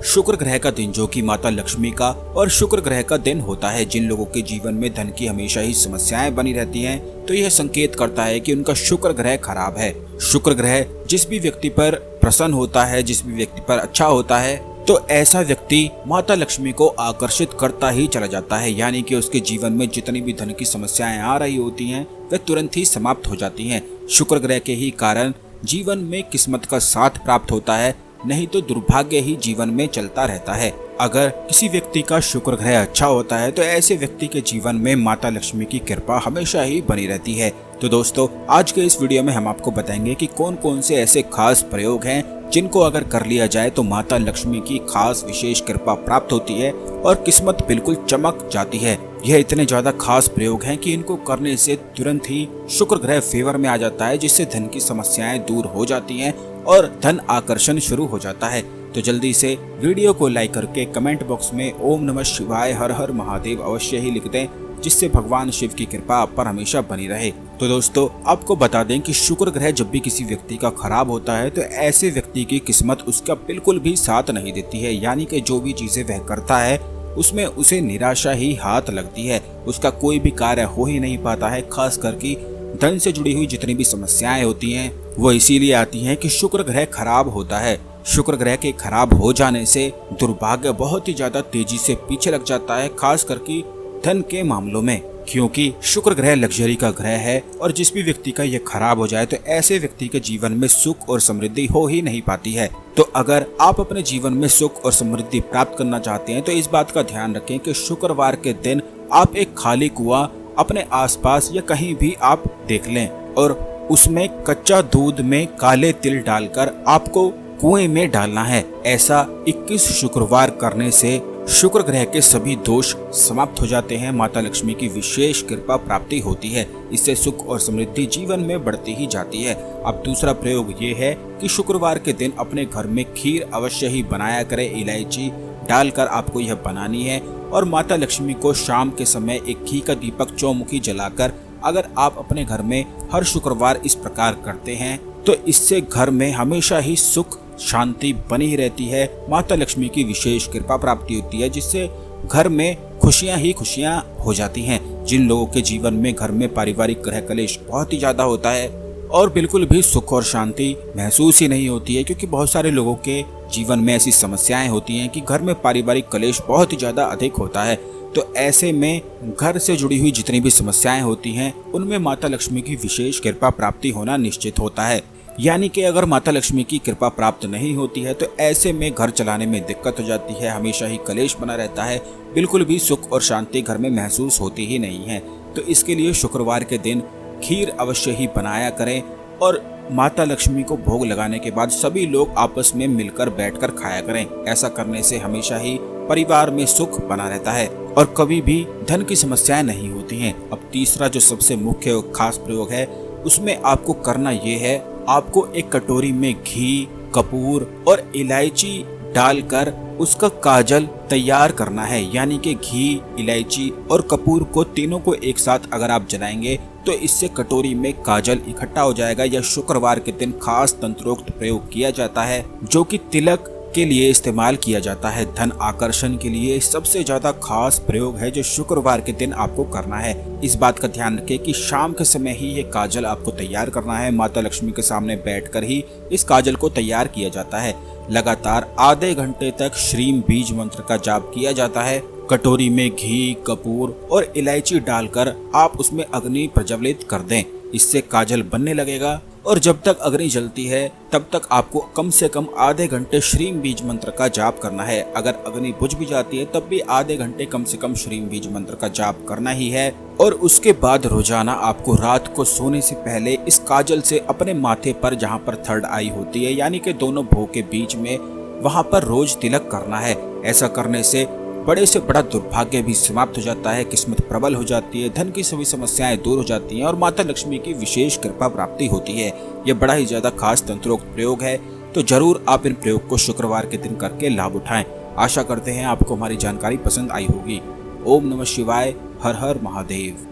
शुक्र ग्रह का दिन, जो कि माता लक्ष्मी का और शुक्र ग्रह का दिन होता है। जिन लोगों के जीवन में धन की हमेशा ही समस्याएं बनी रहती हैं, तो यह संकेत करता है कि उनका शुक्र ग्रह खराब है। शुक्र ग्रह जिस भी व्यक्ति पर प्रसन्न होता है, जिस भी व्यक्ति पर अच्छा होता है, तो ऐसा व्यक्ति माता लक्ष्मी को आकर्षित करता ही चला जाता है। यानी कि उसके जीवन में जितनी भी धन की समस्याएं आ रही होती हैं, वे तुरंत ही समाप्त हो जाती हैं। शुक्र ग्रह के ही कारण जीवन में किस्मत का साथ प्राप्त होता है, नहीं तो दुर्भाग्य ही जीवन में चलता रहता है। अगर किसी व्यक्ति का शुक्र ग्रह अच्छा होता है, तो ऐसे व्यक्ति के जीवन में माता लक्ष्मी की कृपा हमेशा ही बनी रहती है। तो दोस्तों, आज के इस वीडियो में हम आपको बताएंगे कि कौन कौन से ऐसे खास प्रयोग हैं जिनको अगर कर लिया जाए तो माता लक्ष्मी की खास विशेष कृपा प्राप्त होती है और किस्मत बिल्कुल चमक जाती है। यह इतने ज्यादा खास प्रयोग हैं कि इनको करने से तुरंत ही शुक्र ग्रह फेवर में आ जाता है, जिससे धन की समस्याएं दूर हो जाती हैं और धन आकर्षण शुरू हो जाता है। तो जल्दी से वीडियो को लाइक करके कमेंट बॉक्स में ओम नमः शिवाय हर हर महादेव अवश्य ही लिख दें, जिससे भगवान शिव की कृपा आप पर हमेशा बनी रहे। तो दोस्तों, आपको बता दें कि शुक्र ग्रह जब भी किसी व्यक्ति का खराब होता है, तो ऐसे व्यक्ति की किस्मत उसका बिल्कुल भी साथ नहीं देती है। यानी कि जो भी चीजें वह करता है उसमें उसे निराशा ही हाथ लगती है, उसका कोई भी कार्य हो ही नहीं पाता है। खास करके धन से जुड़ी हुई जितनी भी समस्याएं होती हैं, वो इसीलिए आती हैं कि शुक्र ग्रह खराब होता है। शुक्र ग्रह के खराब हो जाने से दुर्भाग्य बहुत ही ज्यादा तेजी से पीछे लग जाता है, खास करके धन के मामलों में, क्योंकि शुक्र ग्रह लग्जरी का ग्रह है और जिस भी व्यक्ति का ये खराब हो जाए, तो ऐसे व्यक्ति के जीवन में सुख और समृद्धि हो ही नहीं पाती है। तो अगर आप अपने जीवन में सुख और समृद्धि प्राप्त करना चाहते हैं, तो इस बात का ध्यान रखें कि शुक्रवार के दिन आप एक खाली कुआं अपने आसपास या कहीं भी आप देख लें और उसमें कच्चा दूध में काले तिल डालकर आपको कुएं में डालना है। ऐसा 21 शुक्रवार करने से शुक्र ग्रह के सभी दोष समाप्त हो जाते हैं, माता लक्ष्मी की विशेष कृपा प्राप्ति होती है। इससे सुख और समृद्धि जीवन में बढ़ती ही जाती है। अब दूसरा प्रयोग ये है कि शुक्रवार के दिन अपने घर में खीर अवश्य ही बनाया करें। इलायची डालकर आपको यह बनानी है और माता लक्ष्मी को शाम के समय एक घी का दीपक चौमुखी जलाकर अगर आप अपने घर में हर शुक्रवार इस प्रकार करते हैं, तो इससे घर में हमेशा ही सुख शांति बनी रहती है, माता लक्ष्मी की विशेष कृपा प्राप्ति होती है, जिससे घर में खुशियां ही खुशियां हो जाती हैं। जिन लोगों के जीवन में घर में पारिवारिक ग्रह कलेश बहुत ही ज्यादा होता है और बिल्कुल भी सुख और शांति महसूस ही नहीं होती है, क्योंकि बहुत सारे लोगों के जीवन में ऐसी समस्याएं होती हैं कि घर में पारिवारिक कलेश बहुत ही ज्यादा अधिक होता है। तो ऐसे में घर से जुड़ी हुई जितनी भी समस्याएं होती हैं, उनमें माता लक्ष्मी की विशेष कृपा प्राप्ति होना निश्चित होता है। यानी कि अगर माता लक्ष्मी की कृपा प्राप्त नहीं होती है, तो ऐसे में घर चलाने में दिक्कत हो जाती है, हमेशा ही कलेश बना रहता है, बिल्कुल भी सुख और शांति घर में महसूस होती ही नहीं है। तो इसके लिए शुक्रवार के दिन खीर अवश्य ही बनाया करें और माता लक्ष्मी को भोग लगाने के बाद सभी लोग आपस में मिलकर बैठकर खाया करें। ऐसा करने से हमेशा ही परिवार में सुख बना रहता है और कभी भी धन की समस्याएं नहीं होती हैं। अब तीसरा जो सबसे मुख्य और खास प्रयोग है, उसमें आपको करना ये है, आपको एक कटोरी में घी, कपूर और इलायची डालकर उसका काजल तैयार करना है। यानी कि घी, इलायची और कपूर को तीनों को एक साथ अगर आप जलाएंगे, तो इससे कटोरी में काजल इकट्ठा हो जाएगा। यह शुक्रवार के दिन खास तंत्रोक्त प्रयोग किया जाता है, जो कि तिलक के लिए इस्तेमाल किया जाता है। धन आकर्षण के लिए सबसे ज्यादा खास प्रयोग है जो शुक्रवार के दिन आपको करना है। इस बात का ध्यान रखें कि शाम के समय ही ये काजल आपको तैयार करना है। माता लक्ष्मी के सामने बैठकर ही इस काजल को तैयार किया जाता है। लगातार आधे घंटे तक श्रीम बीज मंत्र का जाप किया जाता है। कटोरी में घी, कपूर और इलायची डालकर आप उसमें अग्नि प्रज्वलित कर दें, इससे काजल बनने लगेगा और जब तक अग्नि जलती है तब तक आपको कम से कम आधे घंटे श्रीम बीज मंत्र का जाप करना है। अगर अग्नि बुझ भी जाती है तब भी आधे घंटे कम से कम श्रीम बीज मंत्र का जाप करना ही है। और उसके बाद रोजाना आपको रात को सोने से पहले इस काजल से अपने माथे पर, जहाँ पर थर्ड आई होती है यानी कि दोनों भौं के बीच में, वहाँ पर रोज तिलक करना है। ऐसा करने से बड़े से बड़ा दुर्भाग्य भी समाप्त हो जाता है, किस्मत प्रबल हो जाती है, धन की सभी समस्याएं दूर हो जाती हैं और माता लक्ष्मी की विशेष कृपा प्राप्ति होती है। यह बड़ा ही ज्यादा खास तंत्रोक्त प्रयोग है, तो जरूर आप इन प्रयोग को शुक्रवार के दिन करके लाभ उठाएं। आशा करते हैं आपको हमारी जानकारी पसंद आई होगी। ओम नमः शिवाय, हर हर महादेव।